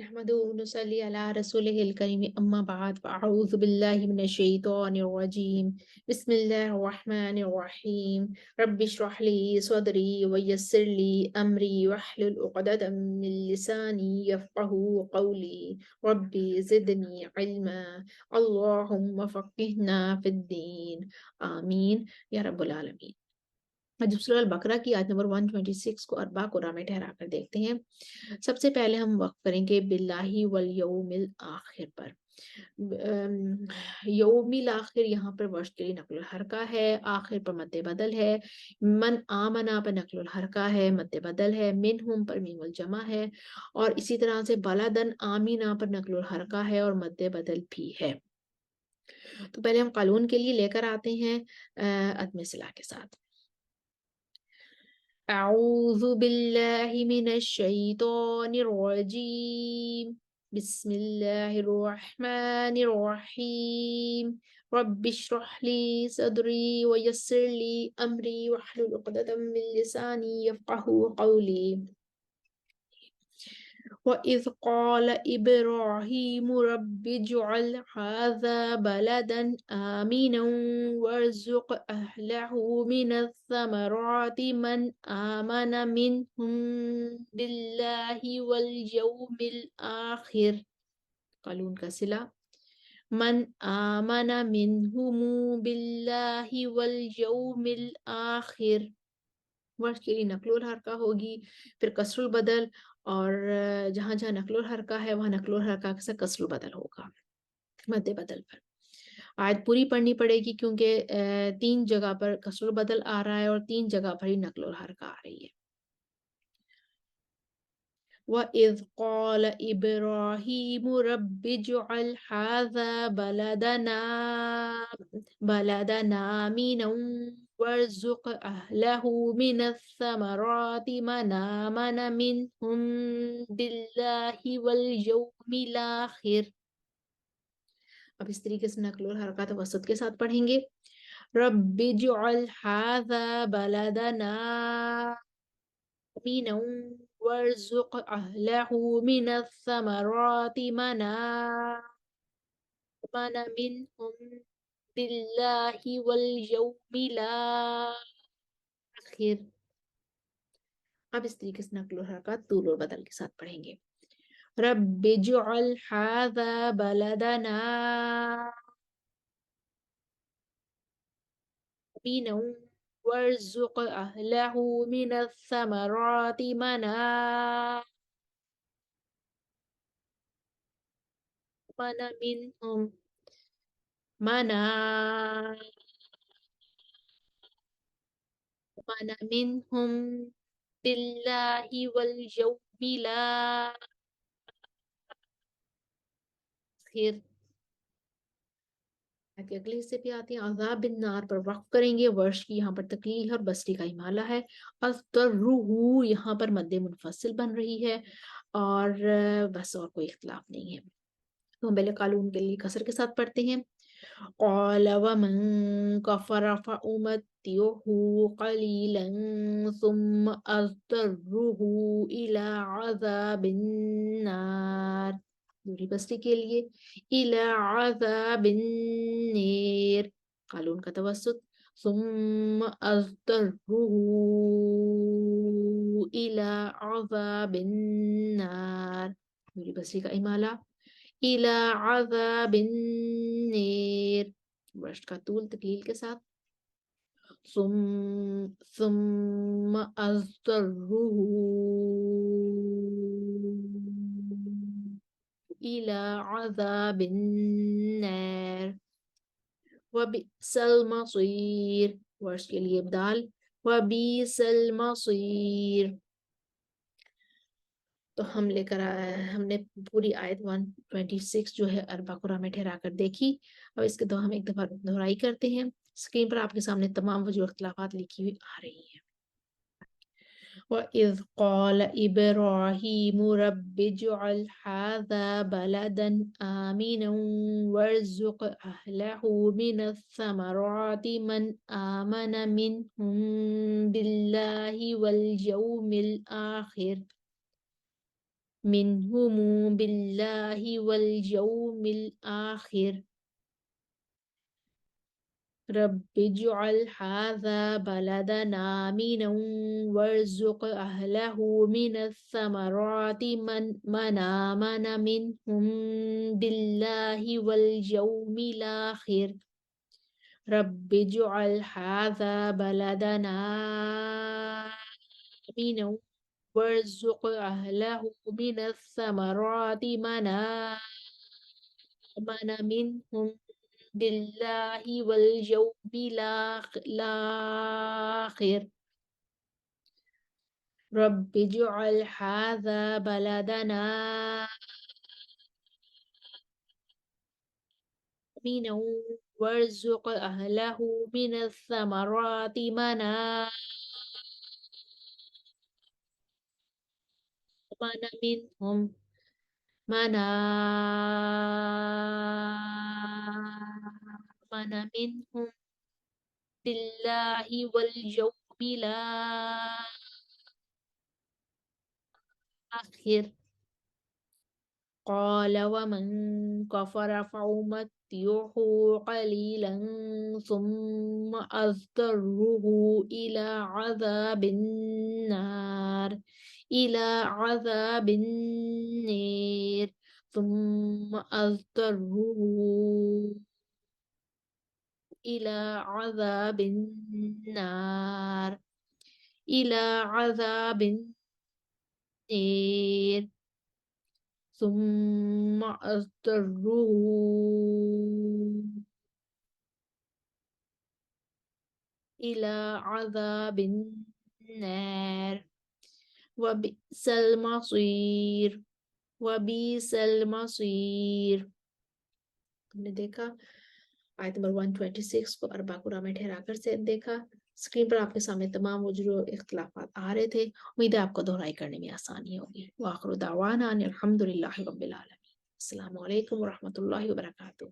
नहमदुहु व नुसल्ली अला रसूलिहिल करीम अम्मा बाद फ़अऊज़ु बिल्लाहि मिनश शैतानिर रजीम बिस्मिल्लाहिर रहमानिर रहीम रब्बि इश्रह ली सदरी व यस्सिर ली अमरी वहलुल उक़दतम मिन लिसानी यफ़क़हू क़ौली रब्बि ज़िदनी इल्मा अल्लाहुम्मा फ़क़्हिना फ़िद्दीन आमीन या रब्बुल आलमीन। आज सूरह अल बकरा की आयत नंबर 126 को अरबा कुरान में ठहरा कर देखते हैं। सबसे पहले हम वक़्फ़ करेंगे बिल्लाहि वल यौमिल आखिर पर। यौमिल आखिर यहाँ पर वर्ष के लिए नक़्लुल हरका है, आखिर पर मद्दे बदल है, मन आमना पर नक़्लुल हरका है, मद्दे बदल है, मिनहुम पर मीमुल जमा है और इसी तरह से बलदन आमिना पर नक़्लुल हरका है और मद्दे बदल भी है। तो पहले हम क़ानून के लिए लेकर आते हैं अदम सिला के साथ। अऊज़ु बिल्लाहि मिनश शैतानिर रजीम बिस्मिल्लाहिर रहमानिर रहीम रब्बि इश्रह ली सदरी व यस्सिर ली अमरी वहलुल उक़दतम मिन लिसानी यफ़क़हू क़ौली وإذ قال إبراهيم رب اجعل هذا بلدا آمنا وارزق أهله من الثمرات من آمن منهم بالله واليوم الآخر قالون का सिला من آمن منهم بالله واليوم الآخر वर्ष के लिए नकलुल हरका होगी, फिर कसरुल बदल और जहाँ जहाँ नकलुल हरका है वहाँ नकलुल हरका से कसरुल बदल होगा मद्दे बदल पर। आयत पूरी पढ़नी पड़ेगी क्योंकि 3 जगह पर कसरुल बदल आ रहा है और 3 जगह पर ही नकलुल हरका आ रही है। وَإِذْ قَالَ إِبْرَاهِيمُ رَبِّ اجْعَلْ هَذَا بَلَدًا آمِنًا وارزق أهله من الثمرات من آمن منهم بالله واليوم الآخر। अब इस तरीके से नक़्लुल हरकत वसत के साथ पढ़ेंगे। रब्बि इजअल हाज़ा बलदन आमिना वरज़ुक़ अहलहू मिनस्समराति मन आमन मिनहुम बिल्लाहि वल यौमिल आखिर। अब इस तरीके से नक़्ल और हरकत तूल और बदल के साथ पढ़ेंगे। रब्बि इजअल हाज़ा बलदन आमिना वरज़ुक़ अहलहू मिनस्समराति मन आमन मिनहुम बिल्लाहि वल यौमिल आखिर। के अगले हिस्से पे आते हैं। अज़ाब बिन नार पर वक्फ करेंगे। वर्ष की यहाँ पर तकलील है और बसरी का इमाला है। अज़दर्रुहु यहाँ पर मद्दे मुनफसिल बन रही है और बस और कोई इख्तिलाफ नहीं है। तो हम पहले कालून के लिए कसर के साथ पढ़ते हैं। क़ाल वमन कफ़र फ़उमत्तिउहु क़लीलन सुम्मा अज़्दर्रुहु इला अज़ाबिन नार। दूरी बस्ती के लिए इला अज़ाबिन नीर। कालून का तवस्सुत सुम्मा अज़्दर्रुहु इला अज़ाबिन नार। दूरी बस्ती का इमाला इला अज़ाबिन नीर। वर्ष का तूल तकलील के साथ सुम्मा अज़्दर्रुहु इला अज़ाबिन नार वबिअसल मसीर। वर्ष के लिए इब्दाल वबिअसल मसीर। तो हम लेकर आए, हमने पूरी आयत 126 जो है अरबा कुरान में ठहरा कर देखी। अब इसके तो हम एक दफा दोहराई करते हैं। स्क्रीन पर आपके सामने तमाम वजह इख्तिलाफात लिखी हुई आ रही है। وَإِذْ قَالَ إِبْرَاهِيمُ رَبِّ اجْعَلْ هَذَا بَلَدًا آمِنًا وارزق أهله من الثمرات من آمن منهم بالله واليوم الآخر। منهم بالله واليوم الآخر رب اجعل هذا بلدنا آمنا وارزق أهله من الثمرات من آمن منهم بالله واليوم الآخر رب اجعل هذا بلدنا آمنا وارزق أهله من الثمرات من آمن منهم بالله واليوم الآخر رب اجعل هذا بلدنا آمنا وارزق أهله من الثمرات من آمن منهم من آمن منهم بالله واليوم الآخر قال ومن كفر فأمتعه قليلا ثم أضطره إلى عذاب النار ثم أضطره إلى عذاب النار إلى عذاب النار ثم أضطره إلى عذاب النار وبئس المصير وبئس المصير हमने देखा आयत नंबर 126 को अरबाकुरा में ठहरा कर से देखा स्क्रीन पर आपके सामने तमाम वो जो इख्तिलाफात आ रहे थे उम्मीद है आपको दोहराई करने में आसानी होगी वाखिर दावाना अनिल हम्दुलिल्लाहि रब्बिल आलमीन अस्सलामु अलैकुम व रहमतुल्लाहि व बरकातुहू